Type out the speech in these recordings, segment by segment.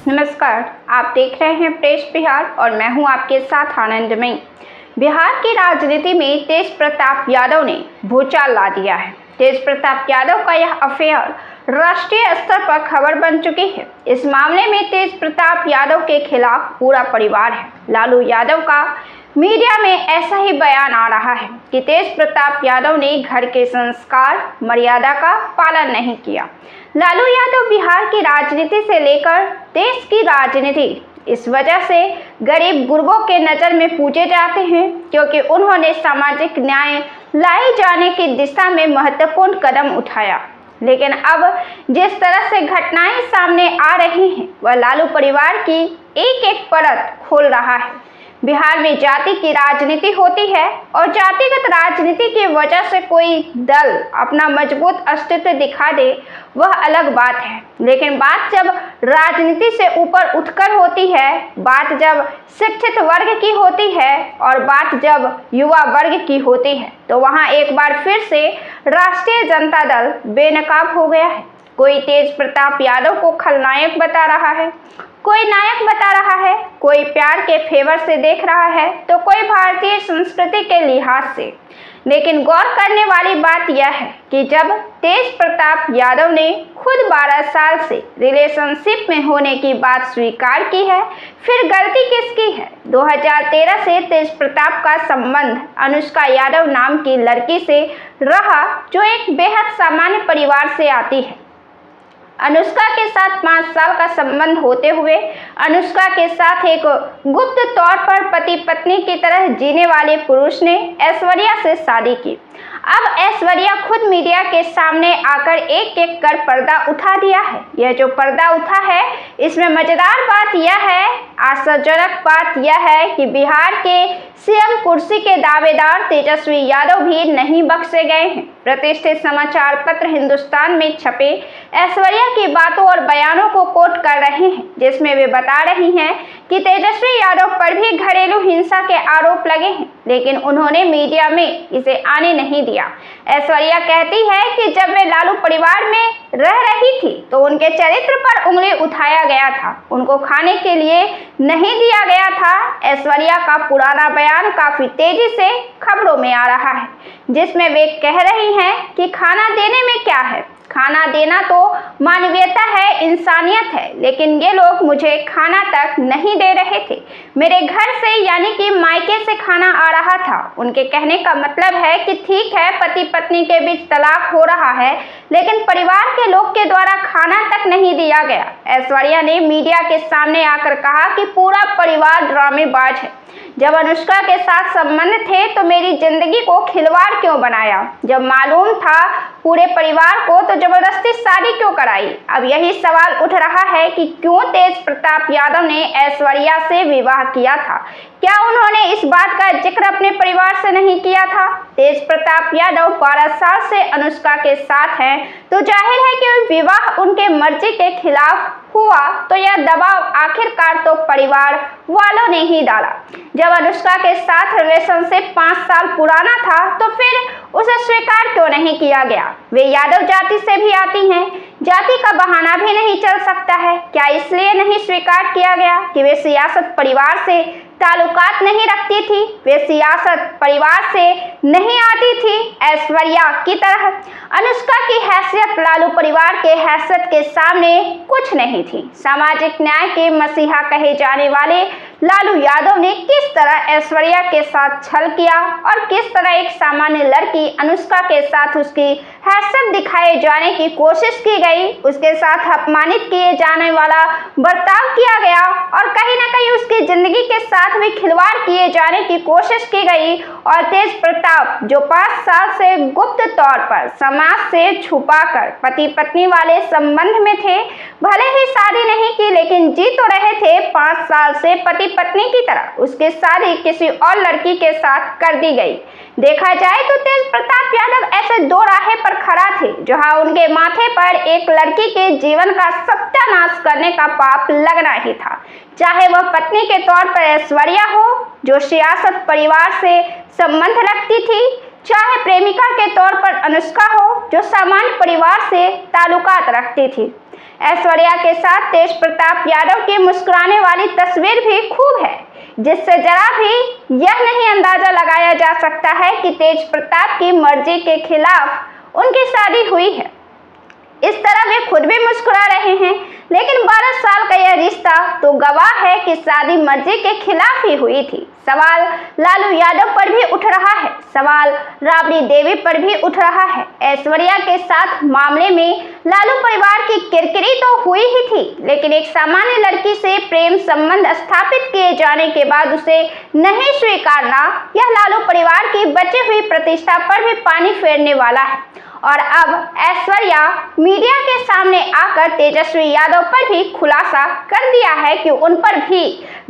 नमस्कार, आप देख रहे हैं प्रेस बिहार और मैं हूं आपके साथ आनंदमयी। बिहार की राजनीति में तेज प्रताप यादव ने भूचाल ला दिया है। तेज प्रताप यादव का यह अफेयर राष्ट्रीय स्तर पर खबर बन चुकी है। इस मामले में तेज प्रताप यादव के खिलाफ पूरा परिवार है। लालू यादव का मीडिया में ऐसा ही बयान आ रहा है कि तेज प्रताप यादव ने घर के संस्कार मर्यादा का पालन नहीं किया। लालू यादव बिहार की राजनीति से लेकर देश की राजनीति इस वजह से गरीब गुरबों के नज़र में पूछे जाते हैं क्योंकि उन्होंने सामाजिक न्याय लाए जाने की दिशा में महत्वपूर्ण कदम उठाया। लेकिन अब जिस तरह से घटनाएं सामने आ रही हैं वह लालू परिवार की एक एक परत खोल रहा है। बिहार में जाति की राजनीति होती है और जातिगत राजनीति की वजह से कोई दल अपना मजबूत अस्तित्व दिखा दे वह अलग बात है, लेकिन बात जब राजनीति से ऊपर उठकर होती है, बात जब शिक्षित वर्ग की होती है और बात जब युवा वर्ग की होती है तो वहां एक बार फिर से राष्ट्रीय जनता दल बेनकाब हो गया है। कोई तेज प्रताप यादव को खलनायक बता रहा है, कोई नायक बता रहा है, कोई प्यार के फेवर से देख रहा है तो कोई भारतीय संस्कृति के लिहाज से। लेकिन गौर करने वाली बात यह है कि जब तेज प्रताप यादव ने खुद 12 साल से रिलेशनशिप में होने की बात स्वीकार की है, फिर गलती किसकी है? 2013 से तेज प्रताप का संबंध अनुष्का यादव नाम की लड़की से रहा जो एक बेहद सामान्य परिवार से आती है। अनुष्का के साथ 5 साल का संबंध होते हुए अनुष्का के साथ एक गुप्त तौर पर पति पत्नी की तरह जीने वाले पुरुष ने ऐश्वर्या से शादी की। अब ऐश्वर्या खुद मीडिया के सामने आकर एक एक कर पर्दा उठा दिया है। यह जो पर्दा उठा है इसमें मजेदार बात यह है, आश्चर्यजनक बात यह है कि बिहार के सीएम कुर्सी के दावेदार तेजस्वी यादव भी नहीं बख्शे गए हैं। प्रतिष्ठित समाचार पत्र हिंदुस्तान में छपे ऐश्वर्या की बातों और बयानों को कोट कर रहे हैं जिसमें वे बता रही हैं कि तेजस्वी यादव पर भी घरेलू हिंसा के आरोप लगे हैं, लेकिन उन्होंने मीडिया में इसे आने नहीं दिया। ऐश्वर्या कहती है कि जब वे लालू परिवार में रह रही थी तो उनके चरित्र पर उंगली उठाया गया था, उनको खाने के लिए नहीं दिया गया था। ऐश्वर्या का पुराना बयान काफी तेजी से खबरों में आ रहा है जिसमें वे कह रही हैं कि खाना देने में क्या है, खाना देना तो मानवीयता है, इंसानियत है, लेकिन ये लोग मुझे खाना तक नहीं दे रहे थे। मेरे घर से यानी कि मायके से खाना आ रहा था। उनके कहने का मतलब है कि ठीक है पति पत्नी के बीच तलाक हो रहा है लेकिन परिवार के लोग के द्वारा खाना तक नहीं दिया गया। ऐश्वर्या ने मीडिया के सामने आकर कहा कि पूरा परिवार ड्रामेबाज है। जब अनुष्का के साथ संबंध थे तो मेरी जिंदगी को खिलवाड़ क्यों बनाया? जब मालूम था पूरे परिवार को तो जबरदस्ती शादी क्यों कराई? अब यही सवाल उठ रहा है कि क्यों तेज प्रताप यादव ने ऐश्वर्या से विवाह किया था? क्या उन्होंने इस बात का जिक्र अपने परिवार से नहीं किया था? तेज प्रताप यादव 12 साल से अनुष्का के साथ हैं तो जाहिर है कि विवाह उनके मर्जी के खिलाफ हुआ तो यह दबाव आखिरकार तो परिवार वालों ने ही डाला। जब अनुष्का के साथ रिलेशनशिप 5 साल पुराना था तो फिर उसे स्वीकार क्यों नहीं किया गया? वे यादव जाति से भी आती हैं, जाति का बहाना भी नहीं चल सकता है। क्या इसलिए नहीं स्वीकार किया गया कि वे सियासत परिवार से ताल्लुकात नहीं रखती थी, वे सियासत परिवार से नहीं आती थी? ऐश्वर्या की तरह अनुष्का की हैसियत लालू परिवार के हैसियत के सामने कुछ नहीं थी। सामाजिक न्याय के मसीहा कहे जाने वाले लालू यादव ने किस तरह ऐश्वर्या के साथ छल किया और किस तरह एक सामान्य लड़की अनुष्का के साथ उसकी हैसियत दिखाए जाने की कोशिश की गई, उसके साथ अपमानित किए जाने वाला बर्ताव किया गया और कहीं ना कहीं उसकी जिंदगी के साथ भी खिलवाड़ किए जाने की कोशिश की गई। और तेज प्रताप जो 5 साल से गुप्त तौर पर समाज से छुपाकर पति पत्नी वाले संबंध में थे, भले ही शादी नहीं की लेकिन जी तो रहे थे 5 साल से पति पत्नी की तरह, उसकी शादी किसी और लड़की के साथ कर दी गई। देखा जाए तो तेज प्रताप यादव ऐसे दो राहे पर खड़ा थे जहां उनके माथे पर एक लड़की के जीवन का सत्यानाश करने का पाप लगना ही था, चाहे वह पत्नी के तौर पर ऐश्वर्या हो जो सियासत परिवार से संबंध रखती थी, चाहे प्रेमिका के तौर पर अनुष्का हो जो सामान्य परिवार से ताल्लुकात रखती थी। ऐश्वर्या के साथ तेज प्रताप यादव की मुस्कुराने वाली तस्वीर भी खूब है, जिससे जरा भी यह नहीं अंदाजा लगाया जा सकता है कि तेज प्रताप की मर्जी के खिलाफ उनकी शादी हुई है। इस तरह वे खुद भी मुस्कुरा रहे हैं, लेकिन 12 साल का यह रिश्ता तो गवाह है कि शादी मर्जी के खिलाफ ही हुई थी। सवाल लालू यादव पर भी उठ रहा है, सवाल राबड़ी देवी पर भी उठ रहा है। ऐश्वर्या के साथ मामले में लालू परिवार की किरकिरी तो हुई ही थी, लेकिन एक सामान्य लड़की से प्रेम संबंध स्थापित किए जाने के बाद उसे नहीं स्वीकारना, यह लालू परिवार की बची हुई प्रतिष्ठा पर भी पानी फेरने वाला है। और अब ऐश्वर्या मीडिया के सामने आकर तेजस्वी यादव पर भी खुलासा कर दिया है कि उन पर भी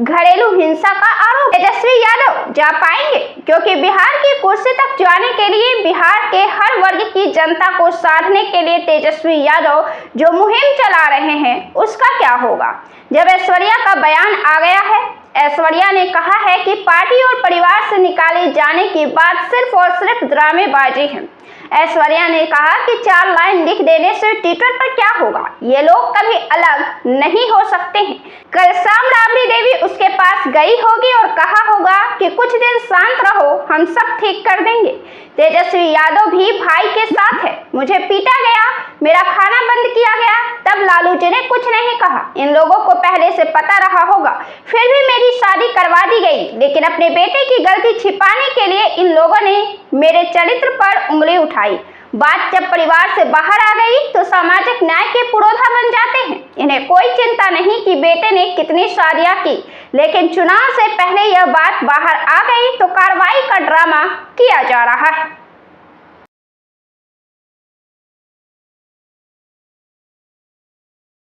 घरेलू हिंसा का आरोप। तेजस्वी यादव जा पाएंगे, क्योंकि बिहार की कुर्सी तक जाने के लिए बिहार के हर वर्ग की जनता को साधने के लिए तेजस्वी यादव जो मुहिम चला रहे हैं, उसका क्या होगा जब ऐश्वर्या का बयान आ गया है। ऐश्वर्या ने कहा है कि पार्टी और परिवार से निकाले जाने की बात सिर्फ और सिर्फ ड्रामेबाजी है। ऐश्वर्या ने कहा कि 4 लाइन लिख देने से ट्विटर पर क्या होगा, ये लोग कभी अलग नहीं हो सकते हैं। कल शाम राबड़ी देवी उसके पास गई होगी और कहा होगा कि कुछ दिन शांत रहो, हम सब ठीक कर देंगे। तेजस्वी यादव भी भाई के साथ है, मुझे पीटा गया, मेरा खाना बंद किया गया, तब लालू जी ने कुछ नहीं कहा। इन लोगों को पहले से पता रहा होगा, फिर भी मेरी शादी करवा दी गई, लेकिन अपने बेटे की गलती छिपाने के लिए इन लोगों ने मेरे चरित्र पर उंगली उठाई। बात जब परिवार से बाहर आ गई तो सामाजिक न्याय के पुरोधा बन जाते हैं। इन्हें कोई चिंता नहीं कि बेटे ने कितनी शादियां की, लेकिन चुनाव से पहले यह बात बाहर आ गई तो कार्रवाई का ड्रामा किया जा रहा है।